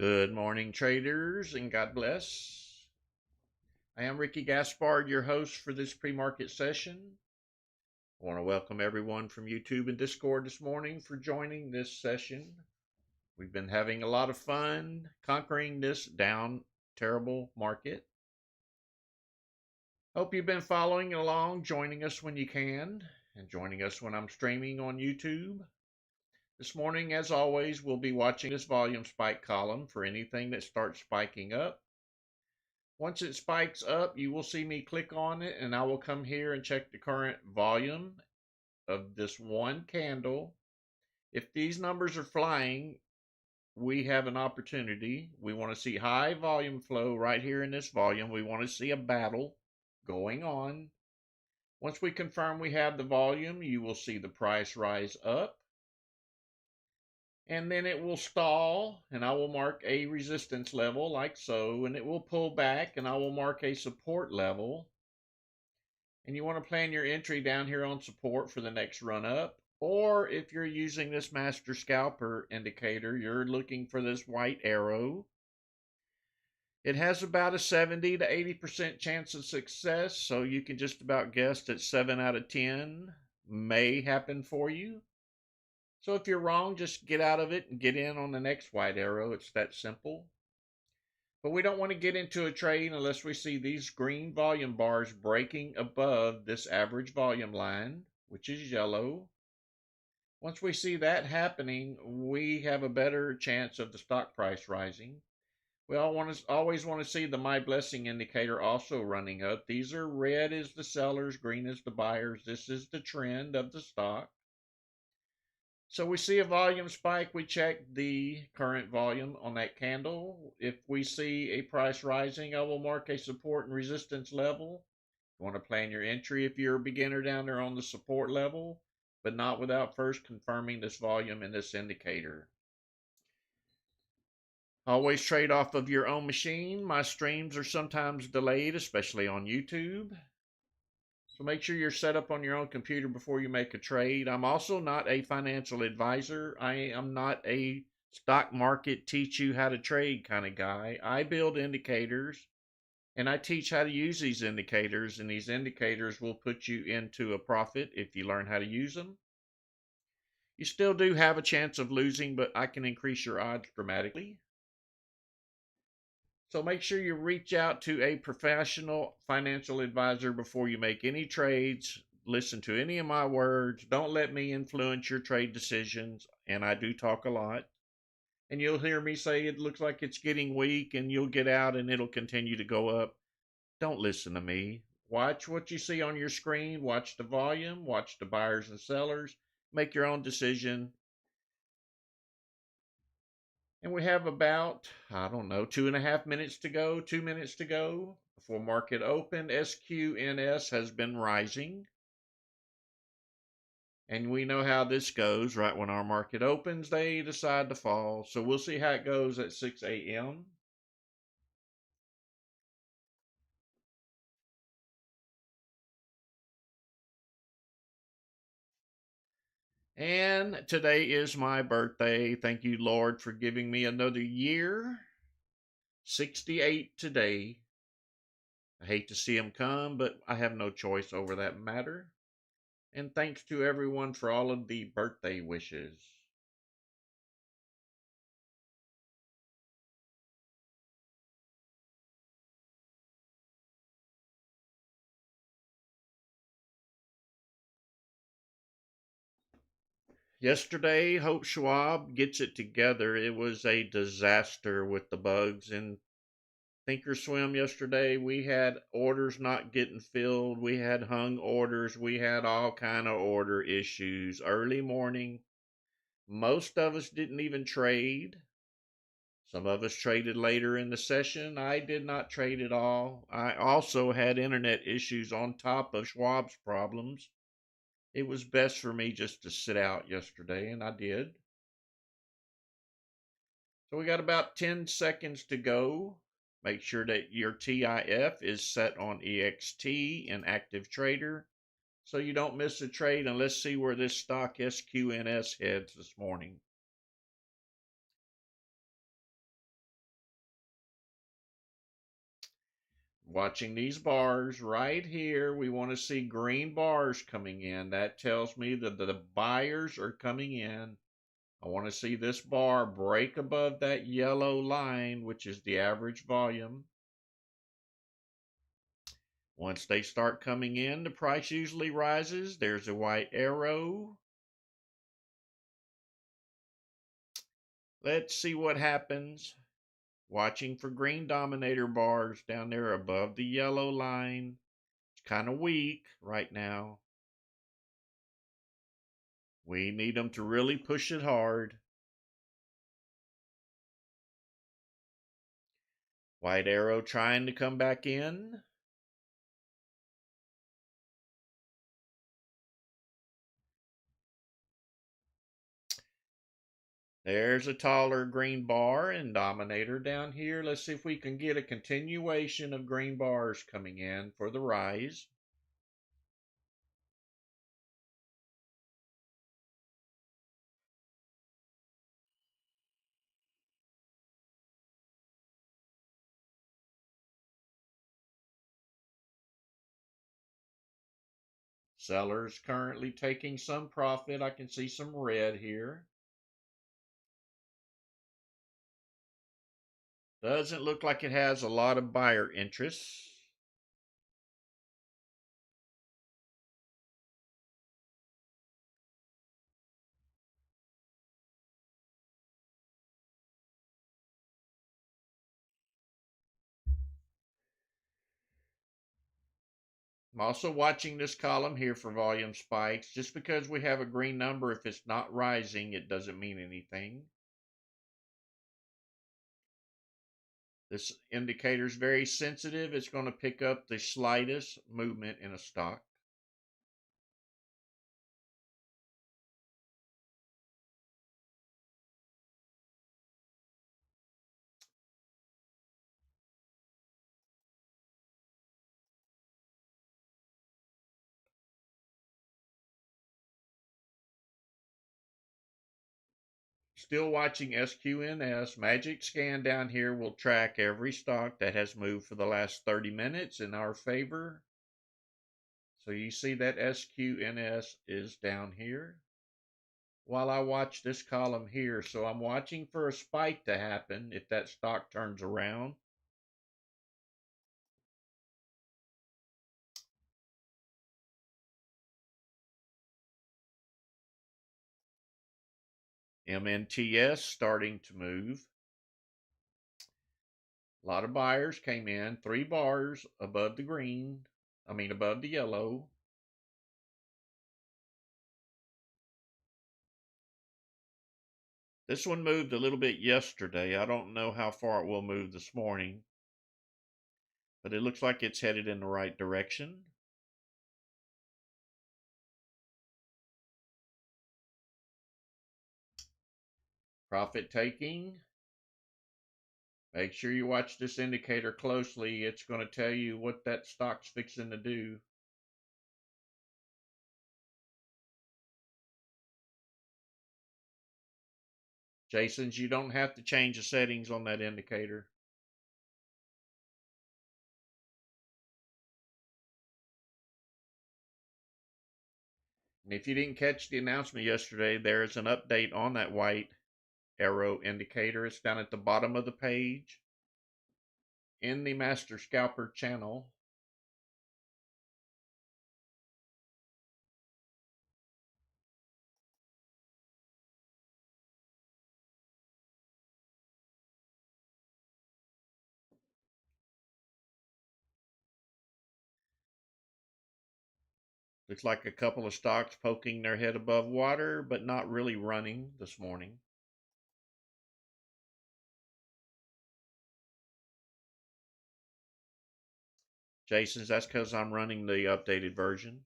Good morning, traders, and God bless. I am Ricky Gaspard, your host for this pre-market session. I want to welcome everyone from YouTube and Discord this morning for joining this session. We've been having a lot of fun conquering this down terrible market. Hope you've been following along, joining us when you can, and joining us when I'm streaming on YouTube. This morning, as always, we'll be watching this volume spike column for anything that starts spiking up. Once it spikes up, you will see me click on it, and I will come here and check the current volume of this one candle. If these numbers are flying, we have an opportunity. We want to see high volume flow right here in this volume. We want to see a battle going on. Once we confirm we have the volume, you will see the price rise up. And then it will stall, and I will mark a resistance level like so, and it will pull back, and I will mark a support level. And you want to plan your entry down here on support for the next run up. Or if you're using this master scalper indicator, you're looking for this white arrow. It has about a 70 to 80% chance of success, so you can just about guess that 7 out of 10 may happen for you. So if you're wrong, just get out of it and get in on the next white arrow. It's that simple. But we don't want to get into a trade unless we see these green volume bars breaking above this average volume line, which is yellow. Once we see that happening, we have a better chance of the stock price rising. We always want to see the My Blessing indicator also running up. These are red is the sellers, green is the buyers. This is the trend of the stock. So we see a volume spike, we check the current volume on that candle. If we see a price rising, I will mark a support and resistance level. You want to plan your entry if you're a beginner down there on the support level, but not without first confirming this volume in this indicator. Always trade off of your own machine. My streams are sometimes delayed, especially on YouTube. So make sure you're set up on your own computer before you make a trade. I'm also not a financial advisor. I am not a stock market teach you how to trade kind of guy. I build indicators and I teach how to use these indicators, and these indicators will put you into a profit if you learn how to use them. You still do have a chance of losing, but I can increase your odds dramatically. So make sure you reach out to a professional financial advisor before you make any trades. Listen to any of my words. Don't let me influence your trade decisions. And I do talk a lot. And you'll hear me say it looks like it's getting weak, and you'll get out and it'll continue to go up. Don't listen to me. Watch what you see on your screen. Watch the volume. Watch the buyers and sellers. Make your own decision. And we have about, I don't know, 2.5 minutes to go, 2 minutes to go before market open. SQNS has been rising. And we know how this goes. Right when our market opens, they decide to fall. So we'll see how it goes at 6 a.m. And today is my birthday. Thank you, Lord, for giving me another year. 68 today. I hate to see him come, but I have no choice over that matter. And thanks to everyone for all of the birthday wishes. Yesterday, Hope Schwab gets it together. It was a disaster with the bugs in ThinkorSwim yesterday. We had orders not getting filled. We had hung orders. We had all kind of order issues. Early morning, most of us didn't even trade. Some of us traded later in the session. I did not trade at all. I also had internet issues on top of Schwab's problems. It was best for me just to sit out yesterday, and I did. So we got about 10 seconds to go. Make sure that your TIF is set on EXT and active trader so you don't miss a trade. And let's see where this stock SQNS heads this morning. Watching these bars right here, we want to see green bars coming in. That tells me that the buyers are coming in. I want to see this bar break above that yellow line, which is the average volume. Once they start coming in, the price usually rises. There's a white arrow. Let's see what happens. Watching for green dominator bars down there above the yellow line. It's kind of weak right now. We need them to really push it hard. White arrow trying to come back in. There's a taller green bar and dominator down here. Let's see if we can get a continuation of green bars coming in for the rise. Sellers currently taking some profit. I can see some red here. Doesn't look like it has a lot of buyer interest. I'm also watching this column here for volume spikes. Just because we have a green number, if it's not rising, it doesn't mean anything. This indicator is very sensitive. It's going to pick up the slightest movement in a stock. Still watching SQNS. Magic Scan down here will track every stock that has moved for the last 30 minutes in our favor. So you see that SQNS is down here while I watch this column here. So I'm watching for a spike to happen if that stock turns around. MNTS starting to move. A lot of buyers came in, 3 bars above the green, above the yellow. This one moved a little bit yesterday. I don't know how far it will move this morning, but it looks like it's headed in the right direction. Profit taking. Make sure you watch this indicator closely. It's going to tell you what that stock's fixing to do. Jason's, you don't have to change the settings on that indicator. And if you didn't catch the announcement yesterday, there is an update on that white arrow indicator. It's down at the bottom of the page in the Master Scalper channel. Looks like a couple of stocks poking their head above water, but not really running this morning. Jason's, that's because I'm running the updated version.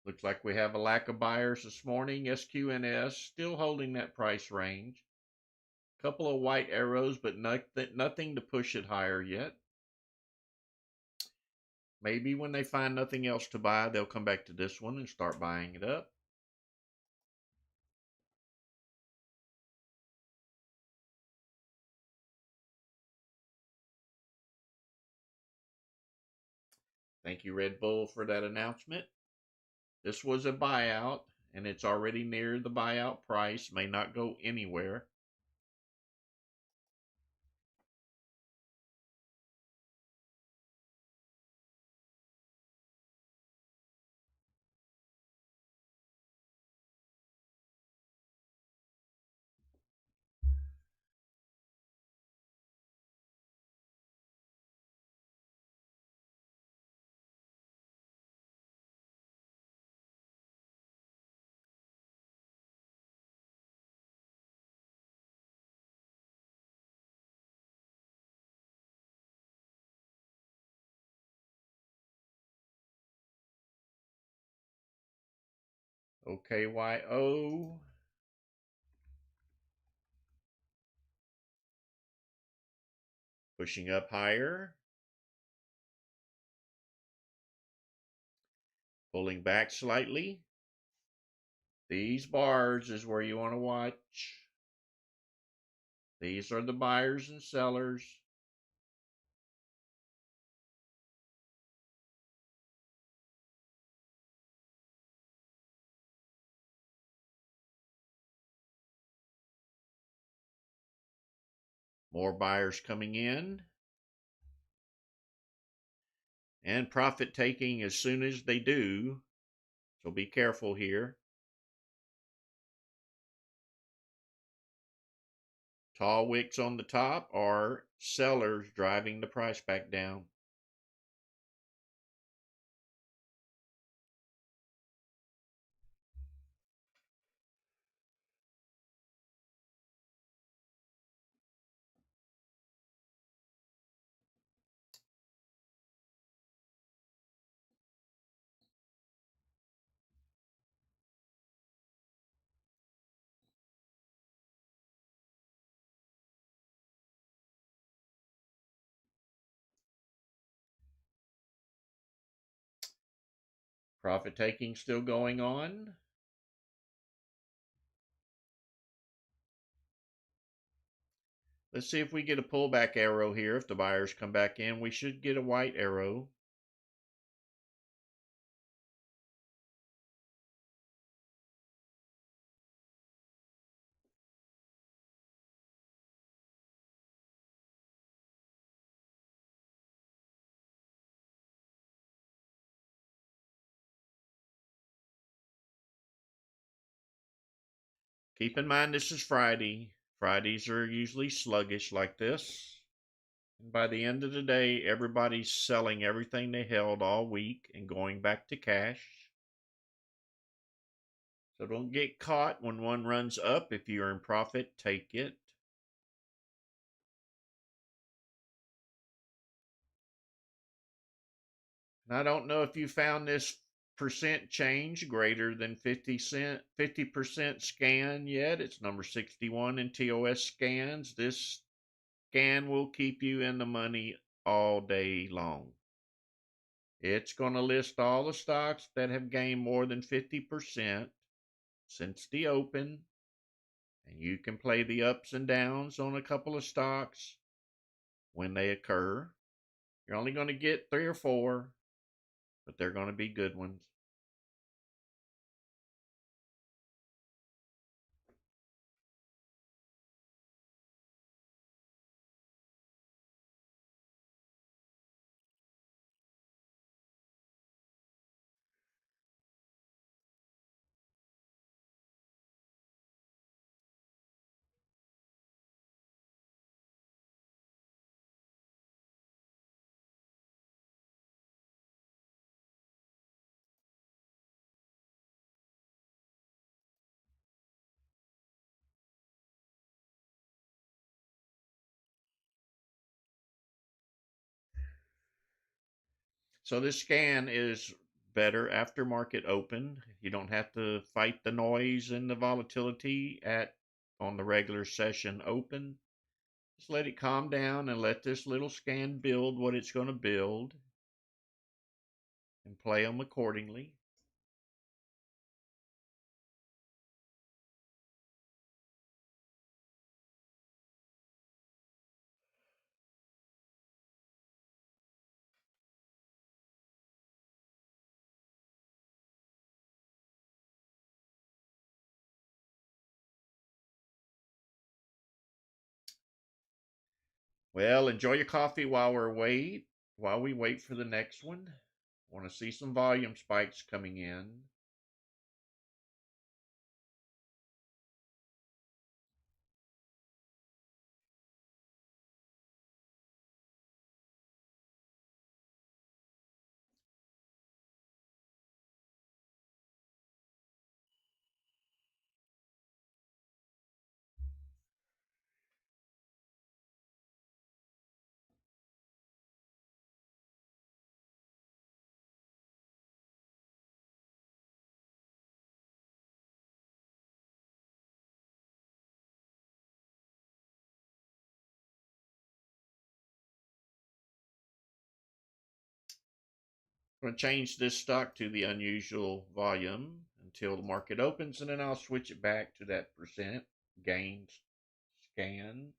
Looks like we have a lack of buyers this morning. SQNS still holding that price range. Couple of white arrows, but nothing to push it higher yet. Maybe when they find nothing else to buy, they'll come back to this one and start buying it up. Thank you, Red Bull, for that announcement. This was a buyout, and it's already near the buyout price. May not go anywhere. OKYO. Pushing up higher. Pulling back slightly. These bars is where you want to watch. These are the buyers and sellers. More buyers coming in. And profit taking as soon as they do. So be careful here. Tall wicks on the top are sellers driving the price back down. Profit taking still going on. Let's see if we get a pullback arrow here. If the buyers come back in, we should get a white arrow. Keep in mind this is Friday. Fridays are usually sluggish like this. And by the end of the day, everybody's selling everything they held all week and going back to cash. So don't get caught when one runs up. If you're in profit, take it. And I don't know if you found this percent change greater than 50% scan yet. It's number 61 in TOS scans. This scan will keep you in the money all day long. It's going to list all the stocks that have gained more than 50% since the open. And you can play the ups and downs on a couple of stocks when they occur. You're only going to get 3 or 4, but they're going to be good ones. So this scan is better after market open. You don't have to fight the noise and the volatility on the regular session open. Just let it calm down and let this little scan build what it's going to build and play them accordingly. Well, enjoy your coffee while we wait for the next one. Want to see some volume spikes coming in. I'm going to change this stock to the unusual volume until the market opens, and then I'll switch it back to that percent gains scan.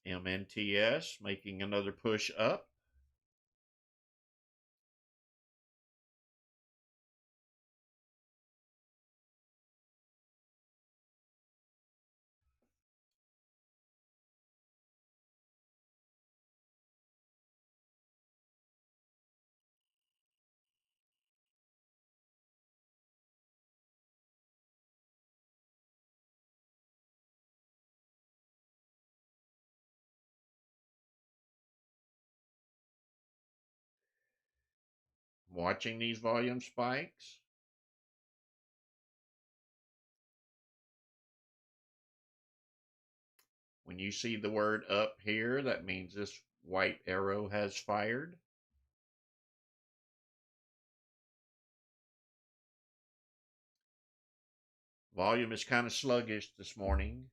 MNTS making another push up. Watching these volume spikes. When you see the word up here, that means this white arrow has fired. Volume is kind of sluggish this morning.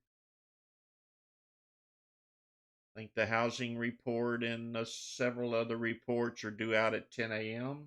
I think the housing report and several other reports are due out at 10 a.m.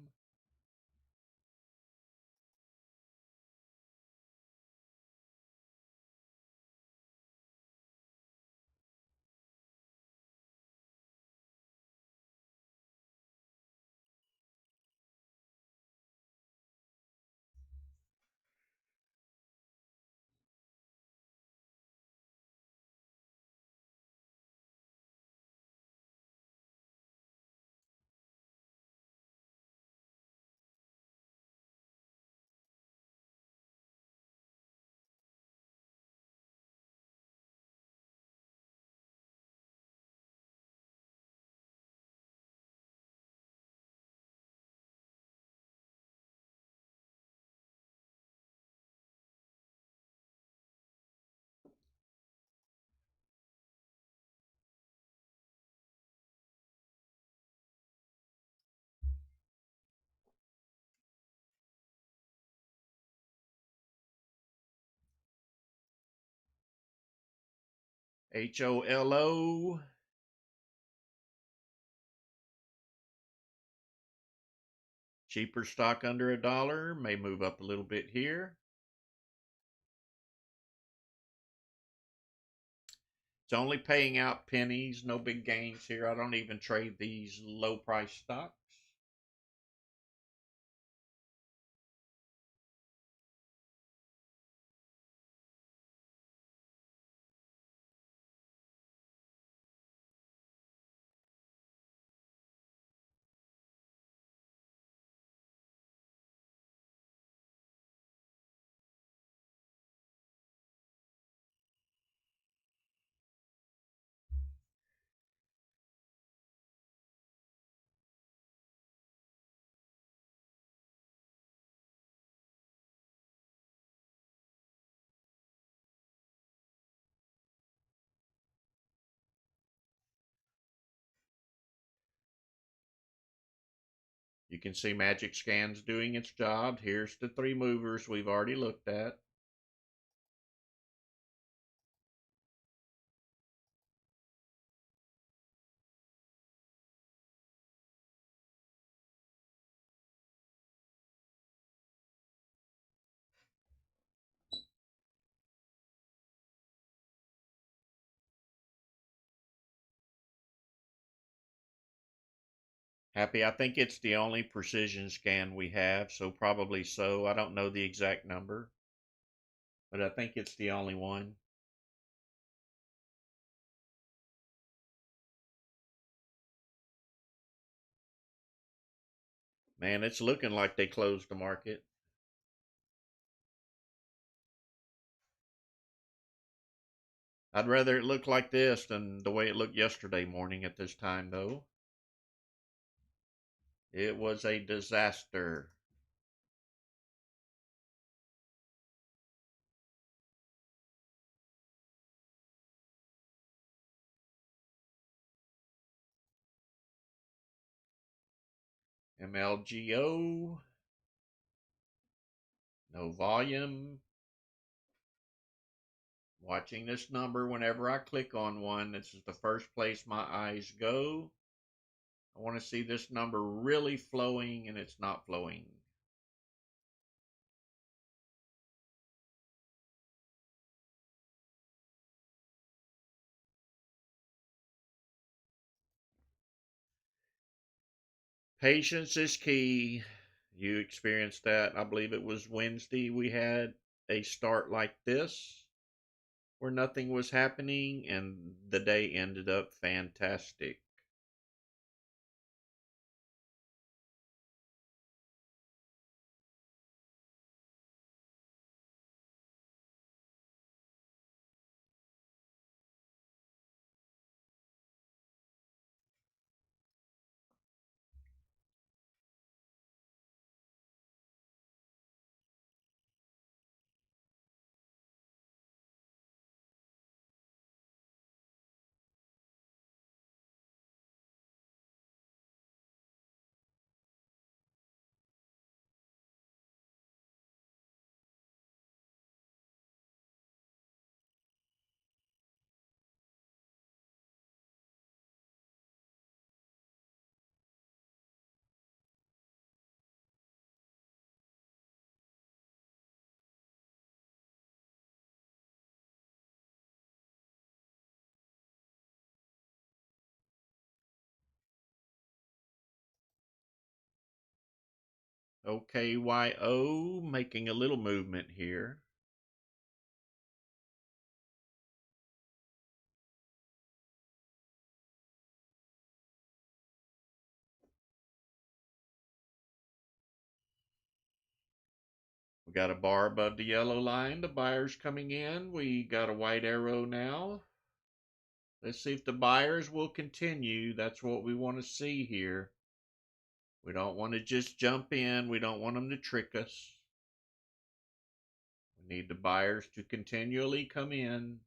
HOLO. Cheaper stock under $1 may move up a little bit here. It's only paying out pennies, no big gains here. I don't even trade these low price stocks. You can see Magic Scan's doing its job. Here's the three movers we've already looked at. Happy, I think it's the only precision scan we have, so probably so. I don't know the exact number, but I think it's the only one. Man, it's looking like they closed the market. I'd rather it look like this than the way it looked yesterday morning at this time, though. It was a disaster. MLGO, no volume. Watching this number whenever I click on one, this is the first place my eyes go. I want to see this number really flowing, and it's not flowing. Patience is key. You experienced that. I believe it was Wednesday. We had a start like this where nothing was happening, and the day ended up fantastic. OKYO making a little movement here. We got a bar above the yellow line. The buyer's coming in. We got a white arrow now. Let's see if the buyers will continue. That's what we want to see here. We don't want to just jump in. We don't want them to trick us. We need the buyers to continually come in.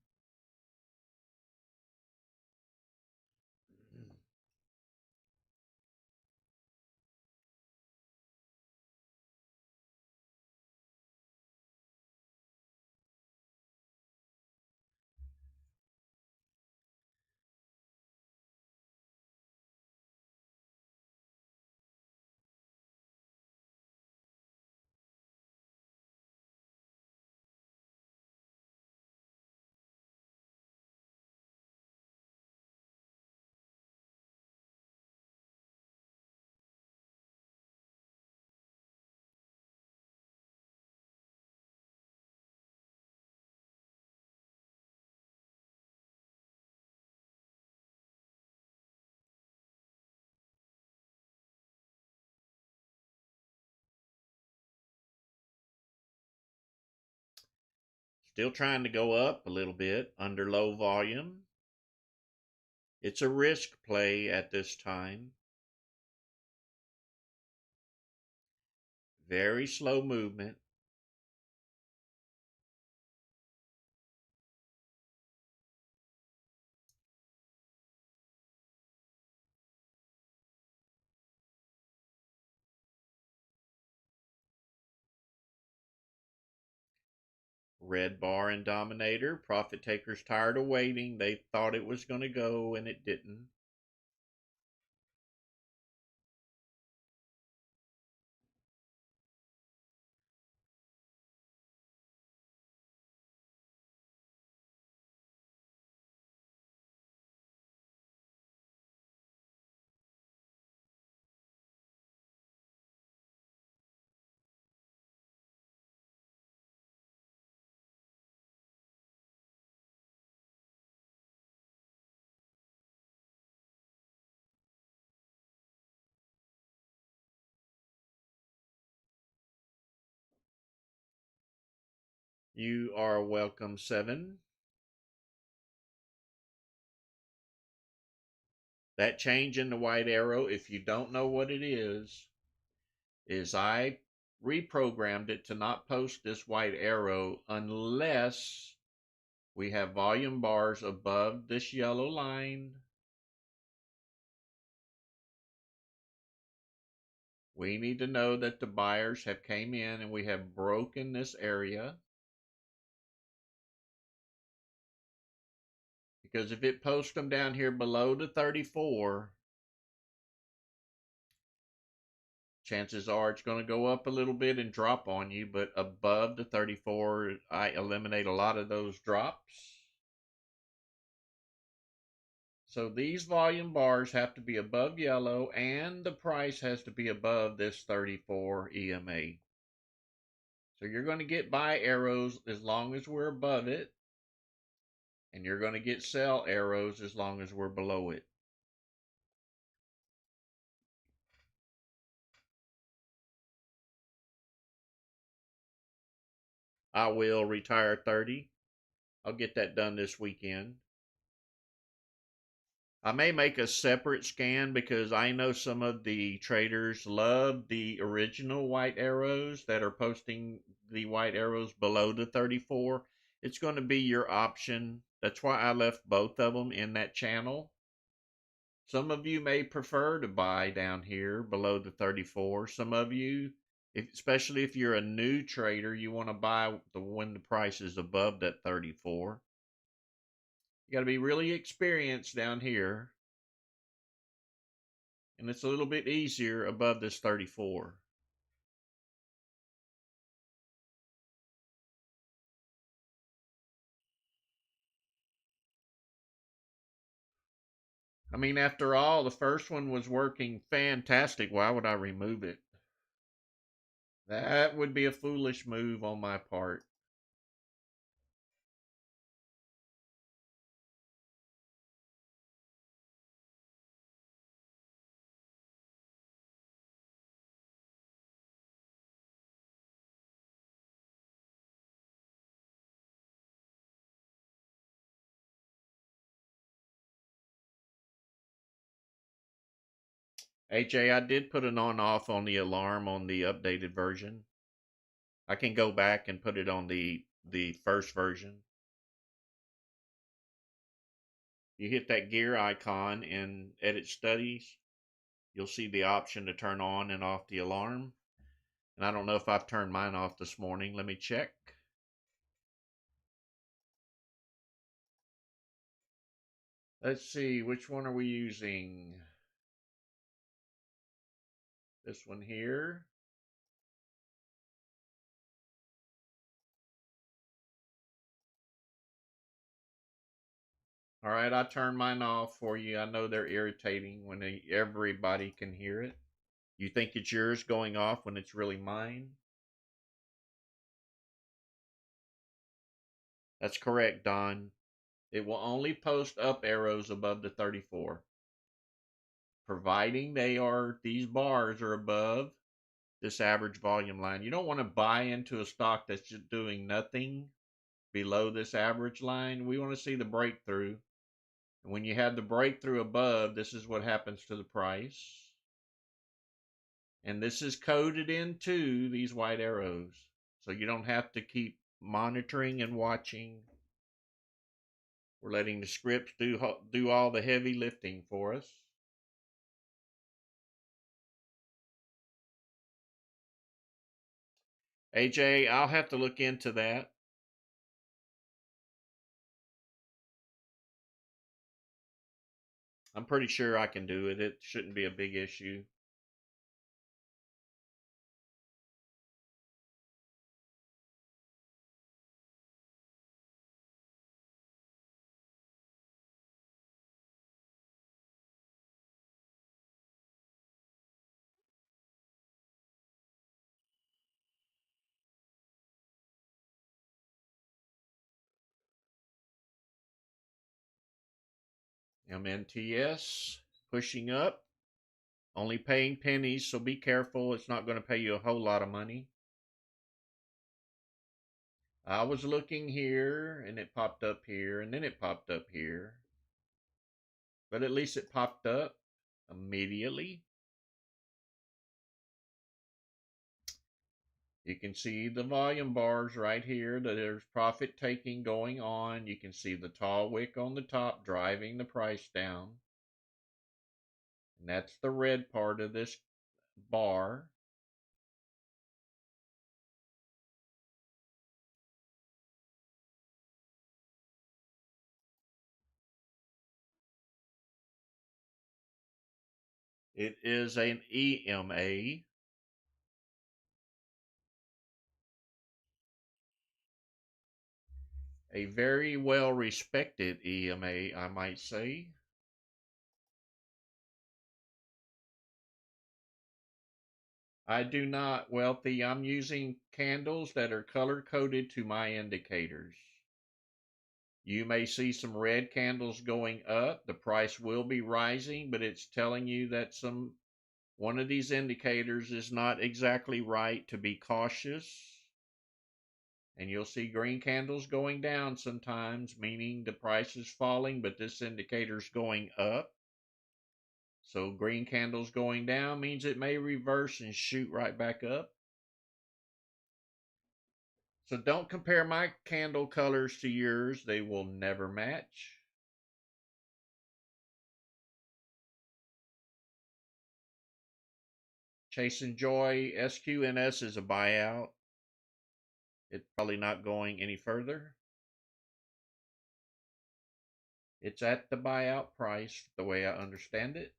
Still trying to go up a little bit under low volume. It's a risk play at this time. Very slow movement. Red bar and dominator. Profit takers tired of waiting. They thought it was going to go and it didn't. You are welcome, 7. That change in the white arrow, if you don't know what it is I reprogrammed it to not post this white arrow unless we have volume bars above this yellow line. We need to know that the buyers have came in and we have broken this area. Because if it posts them down here below the 34, chances are it's going to go up a little bit and drop on you, but above the 34, I eliminate a lot of those drops. So these volume bars have to be above yellow and the price has to be above this 34 EMA. So you're going to get buy arrows as long as we're above it, and you're going to get sell arrows as long as we're below it. I will retire 30. I'll get that done this weekend. I may make a separate scan because I know some of the traders love the original white arrows that are posting the white arrows below the 34. It's going to be your option. That's why I left both of them in that channel. Some of you may prefer to buy down here below the 34. Some of you, especially if you're a new trader, you want to buy when the price is above that 34. You got to be really experienced down here. And it's a little bit easier above this 34. I mean, after all, the first one was working fantastic. Why would I remove it? That would be a foolish move on my part. AJ, I did put an on off on the alarm on the updated version. I can go back and put it on the first version. You hit that gear icon in edit studies, you'll see the option to turn on and off the alarm. And I don't know if I've turned mine off this morning. Let me check. Let's see, which one are we using? This one here. All right, I turned mine off for you. I know they're irritating when everybody can hear it. You think it's yours going off when it's really mine? That's correct, Don. It will only post up arrows above the 34. Providing these bars are above this average volume line. You don't want to buy into a stock that's just doing nothing below this average line. We want to see the breakthrough. And when you have the breakthrough above, this is what happens to the price. And this is coded into these white arrows. So you don't have to keep monitoring and watching. We're letting the scripts do all the heavy lifting for us. AJ, I'll have to look into that. I'm pretty sure I can do it. It shouldn't be a big issue. MNTS pushing up, only paying pennies, so be careful. It's not going to pay you a whole lot of money. I was looking here and it popped up here and then it popped up here. But at least it popped up immediately. You can see the volume bars right here. There's profit taking going on. You can see the tall wick on the top driving the price down. And that's the red part of this bar. It is an EMA. A very well respected EMA, I might say. I do not, Wealthy. I'm using candles that are color coded to my indicators. You may see some red candles going up. The price will be rising, but it's telling you that one of these indicators is not exactly right, to be cautious. And you'll see green candles going down sometimes, meaning the price is falling, but this indicator's going up. So green candles going down means it may reverse and shoot right back up. So don't compare my candle colors to yours. They will never match. Chase and Joy SQNS is a buyout. It's probably not going any further. It's at the buyout price, the way I understand it.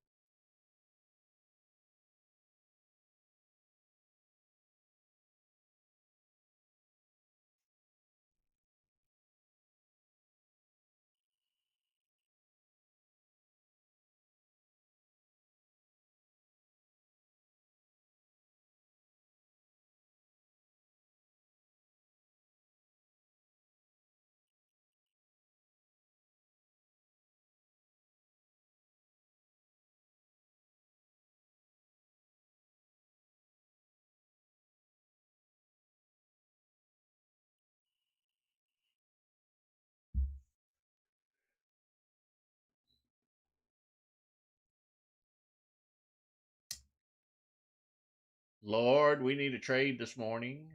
Lord, we need a trade this morning.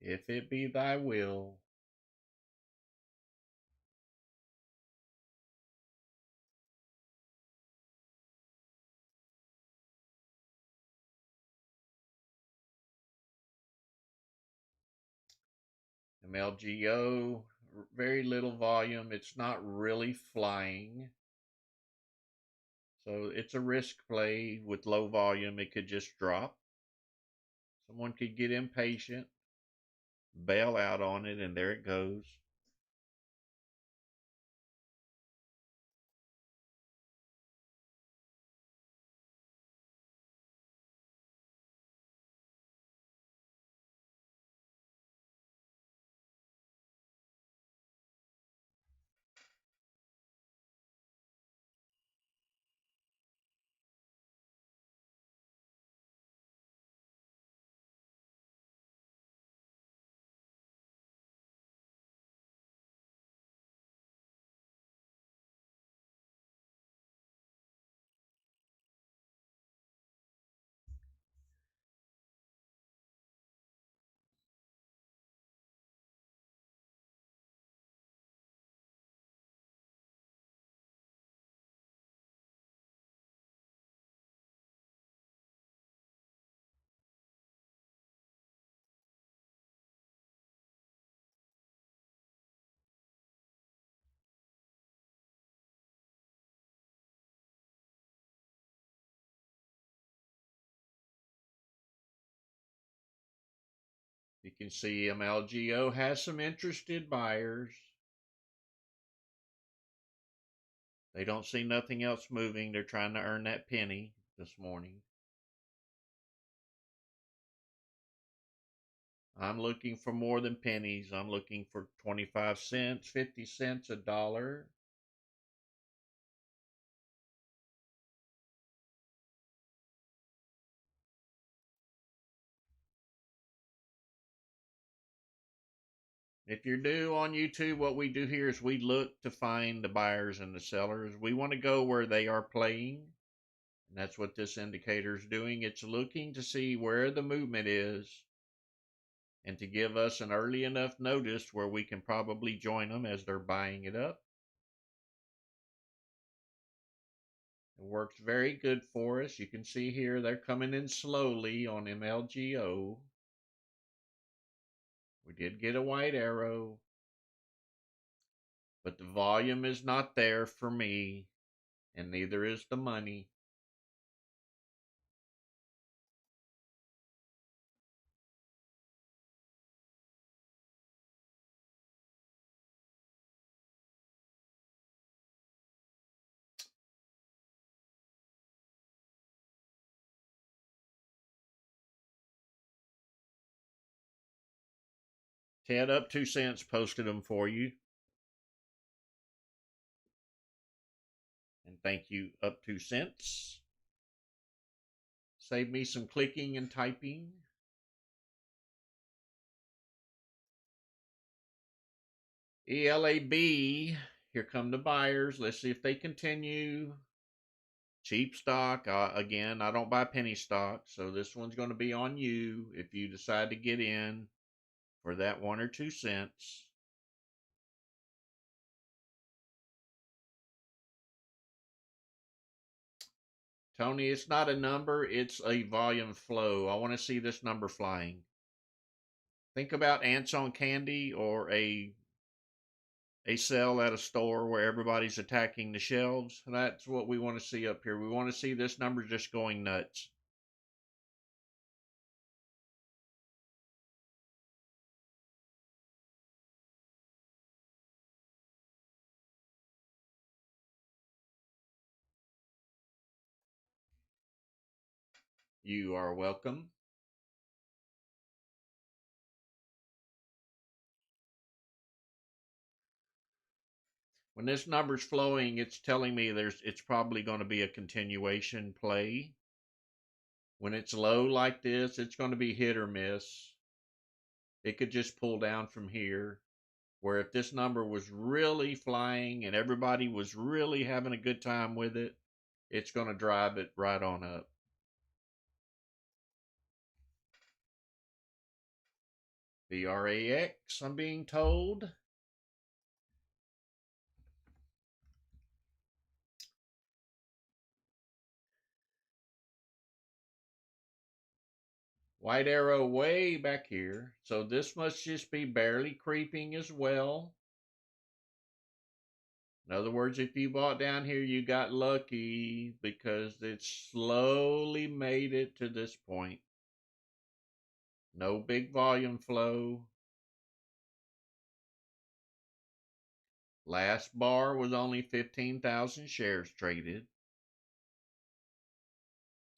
If it be thy will. MLGO, very little volume. It's not really flying. So it's a risk play with low volume. It could just drop. Someone could get impatient, bail out on it, and there it goes. You can see MLGO has some interested buyers. They don't see nothing else moving. They're trying to earn that penny this morning. I'm looking for more than pennies. I'm looking for 25 cents, 50 cents, a dollar. If you're new on YouTube, what we do here is we look to find the buyers and the sellers. We want to go where they are playing. And that's what this indicator is doing. It's looking to see where the movement is and to give us an early enough notice where we can probably join them as they're buying it up. It works very good for us. You can see here they're coming in slowly on MLGO. We did get a white arrow, but the volume is not there for me, and neither is the money. Ted up 2 cents posted them for you. And thank you, up 2 cents. Save me some clicking and typing. ELAB, here come the buyers. Let's see if they continue. Cheap stock. Again, I don't buy penny stock, so this one's going to be on you if you decide to get in for that 1 or 2 cents. Tony, it's not a number, it's a volume flow. I want to see this number flying. Think about ants on candy or a sale at a store where everybody's attacking the shelves. That's what we want to see up here. We want to see this number just going nuts. You are welcome. When this number's flowing, it's telling me it's probably going to be a continuation play. When it's low like this, it's going to be hit or miss. It could just pull down from here. Where if this number was really flying and everybody was really having a good time with it, it's going to drive it right on up. VRAX, I'm being told. White arrow way back here. So this must just be barely creeping as well. In other words, if you bought down here, you got lucky because it slowly made it to this point. No big volume flow. Last bar was only 15,000 shares traded.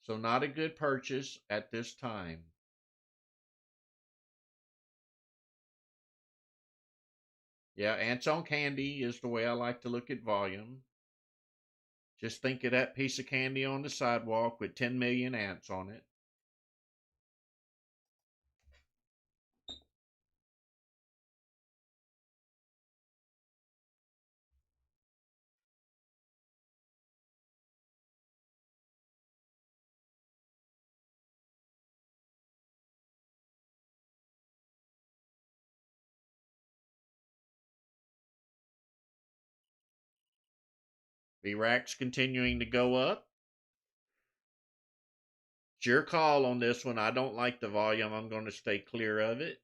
So not a good purchase at this time. Yeah, ants on candy is the way I like to look at volume. Just think of that piece of candy on the sidewalk with 10 million ants on it. VRAC's continuing to go up. It's your call on this one. I don't like the volume. I'm going to stay clear of it.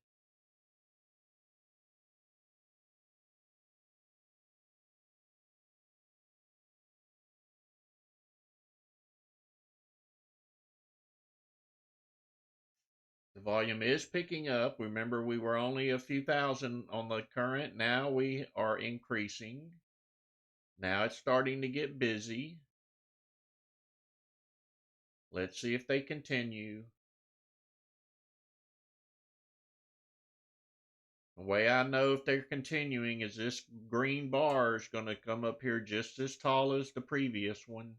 The The volume is picking up. Remember, we were only a few thousand on the current. Now we are increasing. Now it's starting to get busy. Let's see if they continue. The way I know if they're continuing is this green bar is going to come up here just as tall as the previous one.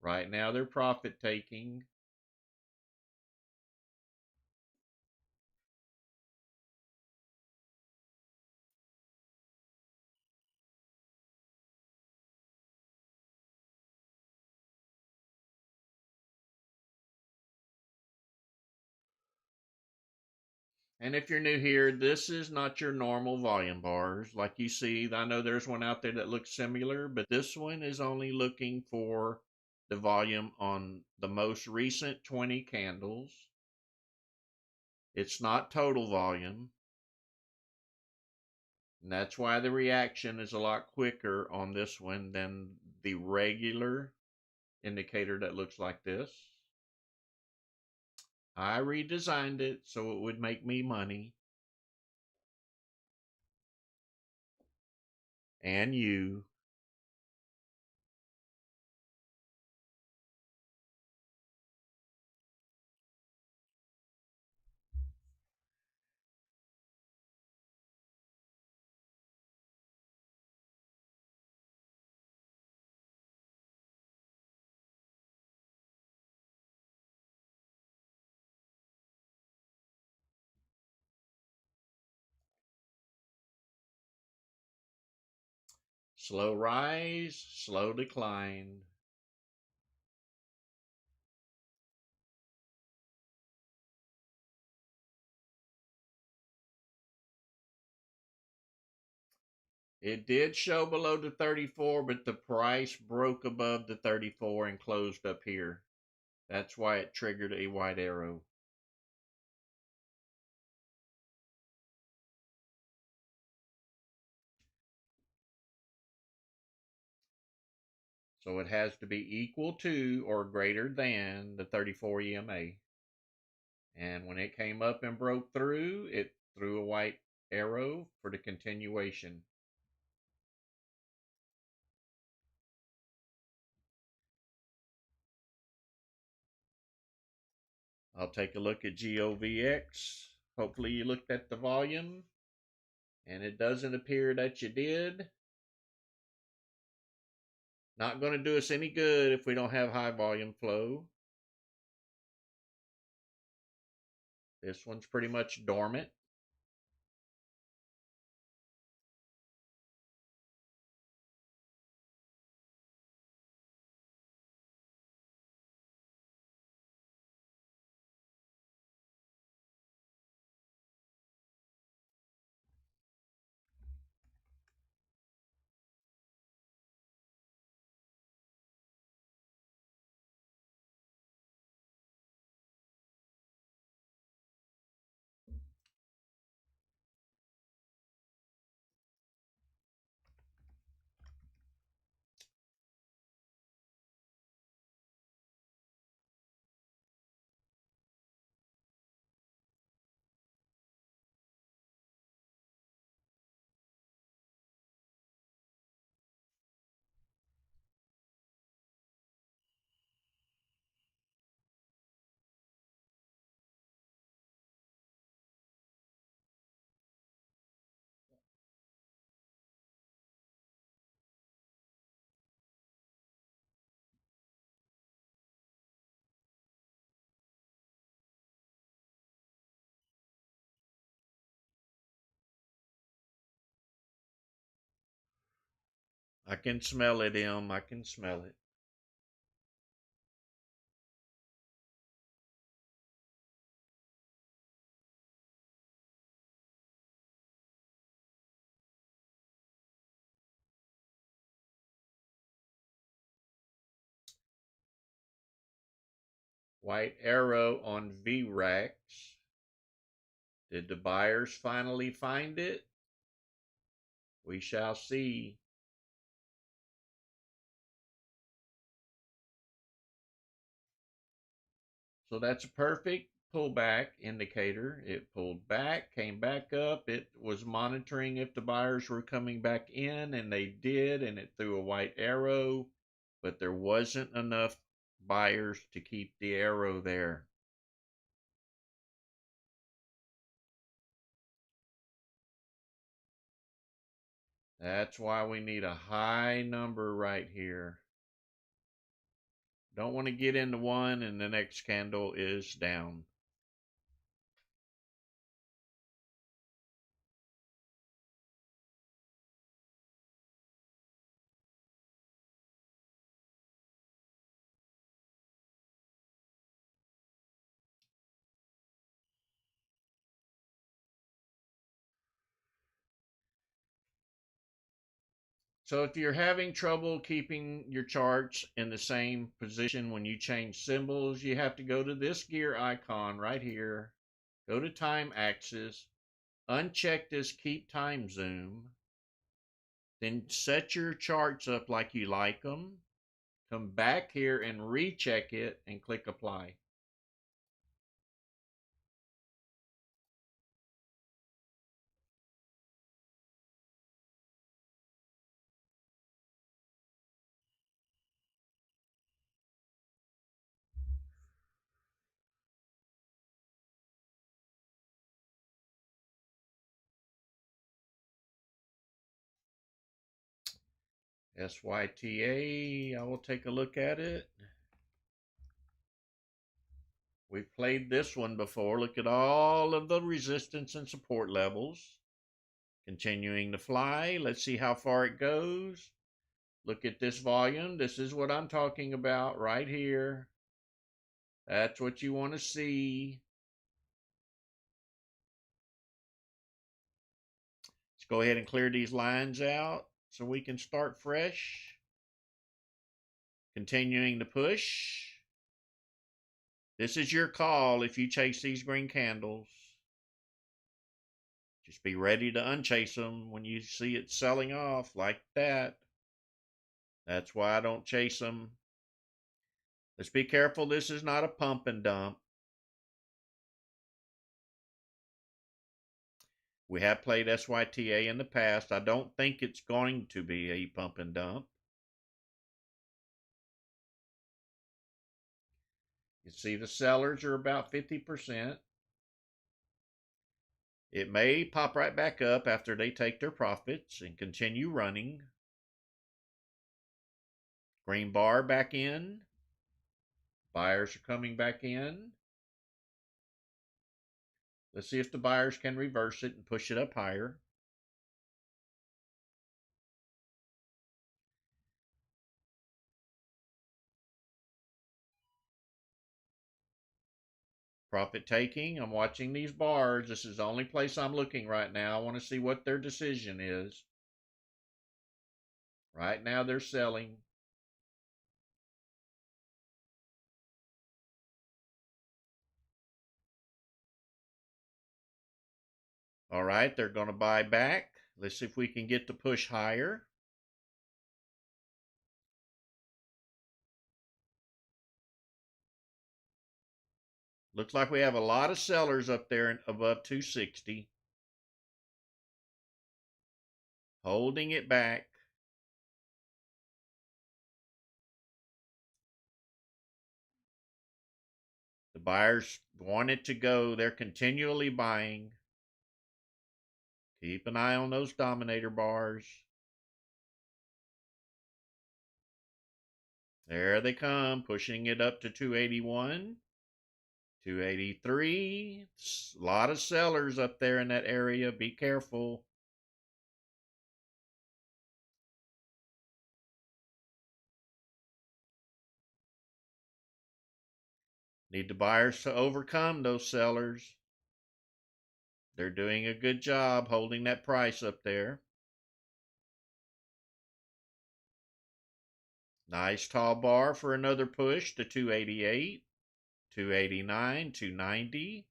Right now they're profit taking. And if you're new here, this is not your normal volume bars. Like you see, I know there's one out there that looks similar, but this one is only looking for the volume on the most recent 20 candles. It's not total volume. And that's why the reaction is a lot quicker on this one than the regular indicator that looks like this. I redesigned it so it would make me money. And you. Slow rise, slow decline. It did show below the 34, but the price broke above the 34 and closed up here. That's why it triggered a white arrow. So it has to be equal to or greater than the 34 EMA. And when it came up and broke through, it threw a white arrow for the continuation. I'll take a look at GOVX. Hopefully you looked at the volume, and it doesn't appear that you did. Not going to do us any good if we don't have high volume flow. This one's pretty much dormant. I can smell it, Em. I can smell it. White arrow on VRAX. Did the buyers finally find it? We shall see. So that's a perfect pullback indicator. It pulled back, came back up. It was monitoring if the buyers were coming back in, and they did, and it threw a white arrow, but there wasn't enough buyers to keep the arrow there. That's why we need a high number right here. Don't want to get into one and the next candle is down. So if you're having trouble keeping your charts in the same position when you change symbols, you have to go to this gear icon right here, go to time axis, uncheck this keep time zoom, then set your charts up like you like them, come back here and recheck it and click apply. SYTA, I will take a look at it. We've played this one before. Look at all of the resistance and support levels. Continuing to fly. Let's see how far it goes. Look at this volume. This is what I'm talking about right here. That's what you want to see. Let's go ahead and clear these lines out so we can start fresh. Continuing to push. This is your call if you chase these green candles. Just be ready to unchase them when you see it selling off like that. That's why I don't chase them. Let's be careful. This is not a pump and dump. We have played SYTA in the past. I don't think it's going to be a pump and dump. You see the sellers are about 50%. It may pop right back up after they take their profits and continue running. Green bar back in. Buyers are coming back in. Let's see if the buyers can reverse it and push it up higher. Profit taking. I'm watching these bars. This is the only place I'm looking right now. I want to see what their decision is. Right now they're selling. All right, they're going to buy back. Let's see if we can get the push higher. Looks like we have a lot of sellers up there above 260. Holding it back. The buyers want it to go. They're continually buying. Keep an eye on those dominator bars. There they come, pushing it up to 281, 283. A lot of sellers up there in that area. Be careful. Need the buyers to overcome those sellers. They're doing a good job holding that price up there. Nice tall bar for another push to 288, 289, 290.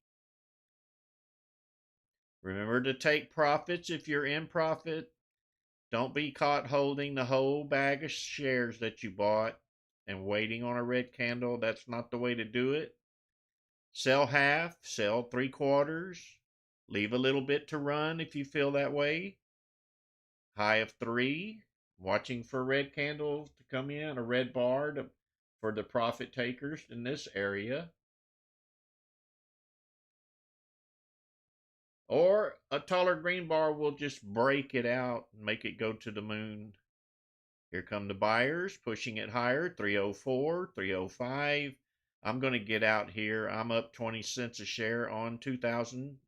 Remember to take profits if you're in profit. Don't be caught holding the whole bag of shares that you bought and waiting on a red candle. That's not the way to do it. Sell half, sell 3/4, leave a little bit to run if you feel that way. High of 3, watching for a red candle to come in, a red bar for the profit takers in this area. Or a taller green bar will just break it out and make it go to the moon. Here come the buyers pushing it higher, 304, 305. I'm going to get out here. I'm up 20 cents a share on 2000.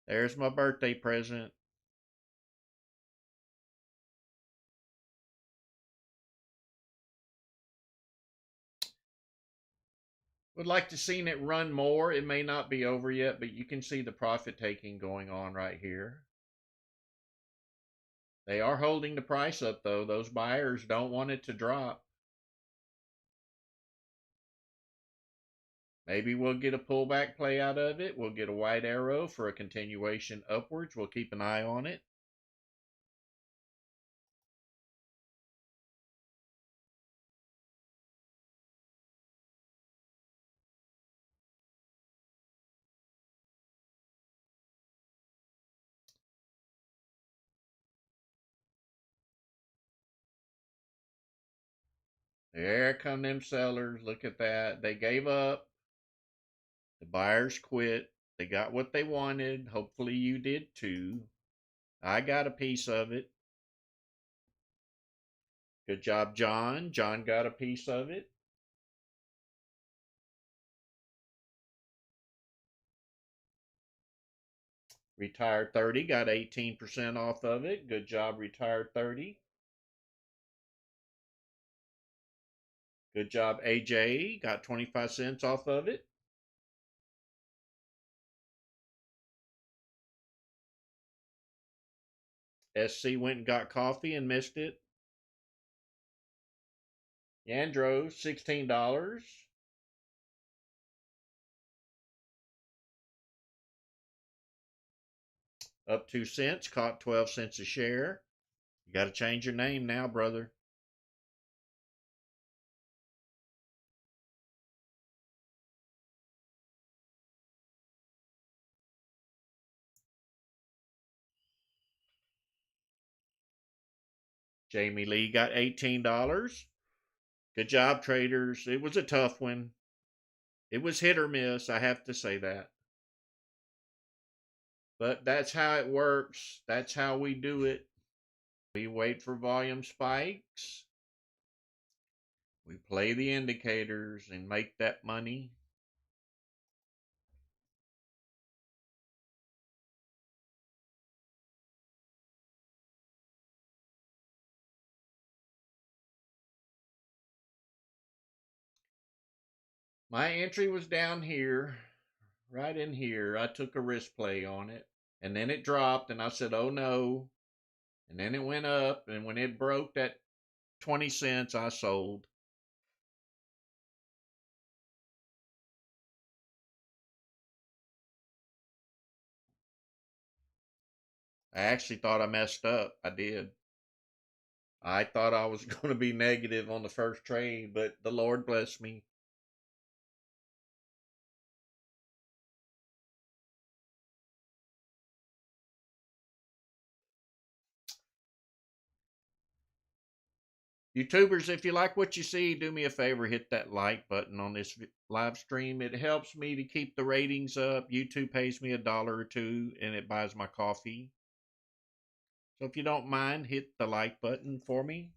There's my birthday present. Would like to seen it run more. It may not be over yet, but you can see the profit taking going on right here. They are holding the price up though. Those buyers don't want it to drop. Maybe we'll get a pullback play out of it. We'll get a white arrow for a continuation upwards. We'll keep an eye on it. There come them sellers. Look at that. They gave up. The buyers quit. They got what they wanted. Hopefully you did too. I got a piece of it. Good job, John. John got a piece of it. Retired 30 got 18% off of it. Good job, Retired 30. Good job, AJ. Got 25 cents off of it. SC went and got coffee and missed it. Yandro, $16. Up 2 cents, caught 12 cents a share. You got to change your name now, brother. Jamie Lee got $18. Good job, traders. It was a tough one. It was hit or miss, I have to say that. But that's how it works. That's how we do it. We wait for volume spikes. We play the indicators and make that money. My entry was down here, right in here. I took a risk play on it. And then it dropped, and I said, oh no. And then it went up, and when it broke that 20 cents, I sold. I actually thought I messed up. I did. I thought I was going to be negative on the first trade, but the Lord blessed me. YouTubers, if you like what you see, do me a favor, hit that like button on this live stream. It helps me to keep the ratings up. YouTube pays me $1 or $2, and it buys my coffee. So if you don't mind, hit the like button for me.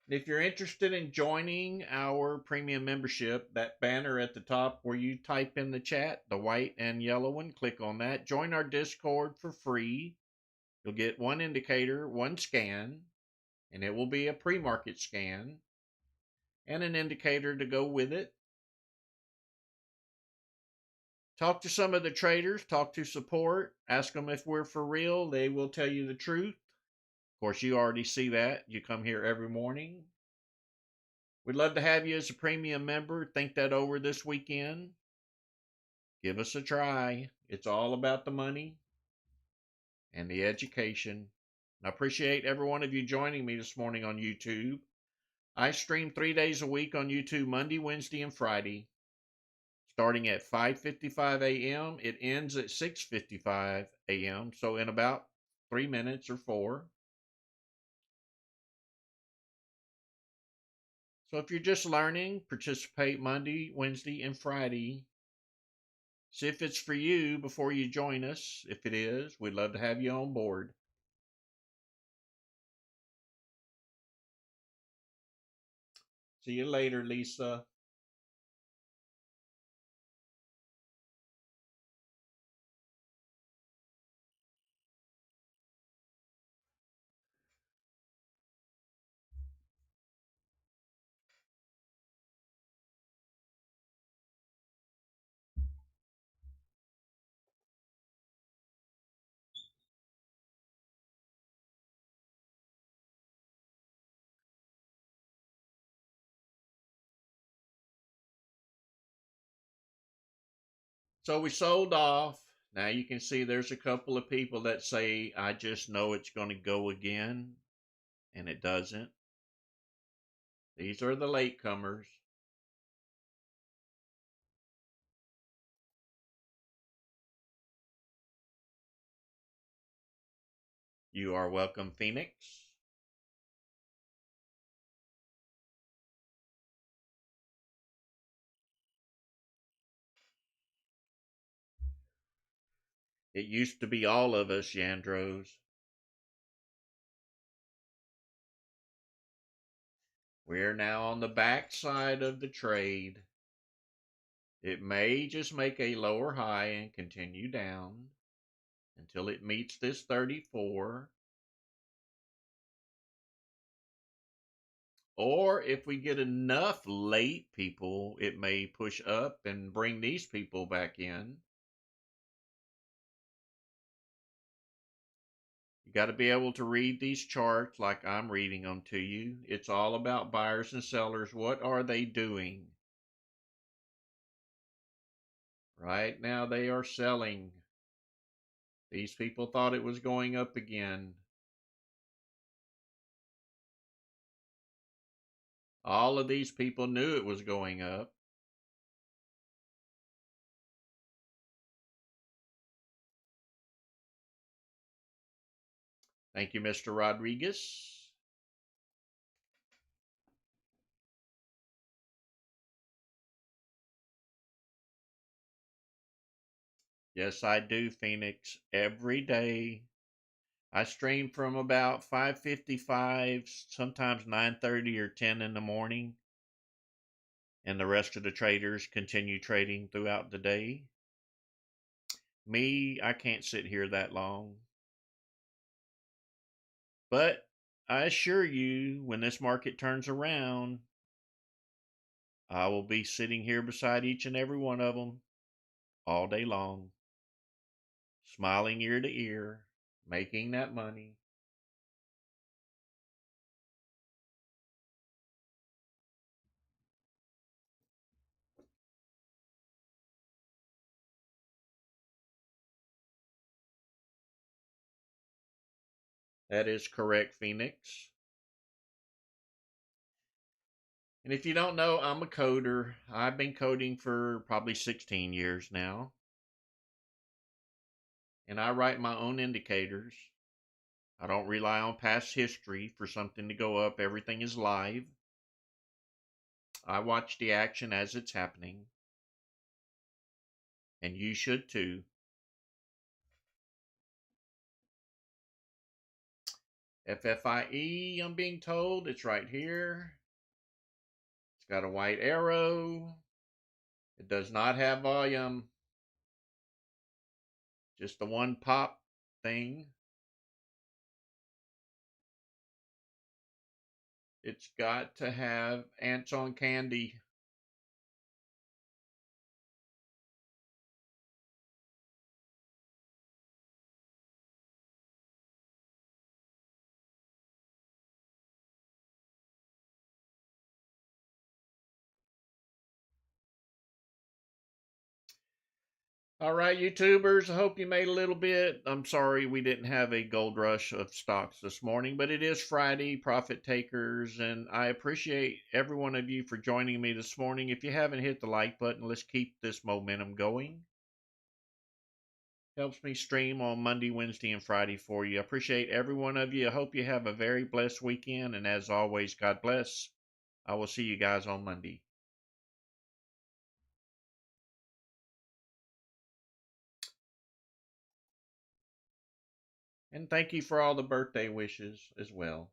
And if you're interested in joining our premium membership, that banner at the top where you type in the chat, the white and yellow one, click on that. Join our Discord for free. You'll get one indicator, one scan, and it will be a pre-market scan and an indicator to go with it. Talk to some of the traders, talk to support, ask them if we're for real. They will tell you the truth. Of course, you already see that. You come here every morning. We'd love to have you as a premium member. Think that over this weekend. Give us a try. It's all about the money and the education. I appreciate every one of you joining me this morning on YouTube. I stream 3 days a week on YouTube, Monday, Wednesday, and Friday, starting at 5:55 a.m. It ends at 6:55 a.m. So in about 3 minutes or four. So if you're just learning, participate Monday, Wednesday, and Friday. See if it's for you before you join us. If it is, we'd love to have you on board. See you later, Lisa. So we sold off. Now you can see there's a couple of people that say, I just know it's going to go again, and it doesn't. These are the latecomers. You are welcome, Phoenix. It used to be all of us, Yandros. We're now on the back side of the trade. It may just make a lower high and continue down until it meets this 34. Or if we get enough late people, it may push up and bring these people back in. You got to be able to read these charts like I'm reading them to you. It's all about buyers and sellers. What are they doing? Right now they are selling. These people thought it was going up again. All of these people knew it was going up. Thank you, Mr. Rodriguez. Yes, I do, Phoenix. Every day I stream from about 5:55, sometimes 9:30 or 10 in the morning, and the rest of the traders continue trading throughout the day. Me, I can't sit here that long. But I assure you, when this market turns around, I will be sitting here beside each and every one of them all day long, smiling ear to ear, making that money. That is correct, Phoenix. And if you don't know, I'm a coder. I've been coding for probably 16 years now. And I write my own indicators. I don't rely on past history for something to go up. Everything is live. I watch the action as it's happening. And you should too. FFIE, I'm being told. It's right here. It's got a white arrow. It does not have volume. Just the one pop thing. It's got to have ants on candy. All right, YouTubers, I hope you made a little bit. I'm sorry we didn't have a gold rush of stocks this morning, but it is Friday, profit takers, and I appreciate every one of you for joining me this morning. If you haven't hit the like button, let's keep this momentum going. Helps me stream on Monday, Wednesday, and Friday for you. I appreciate every one of you. I hope you have a very blessed weekend, and as always, God bless. I will see you guys on Monday. And thank you for all the birthday wishes as well.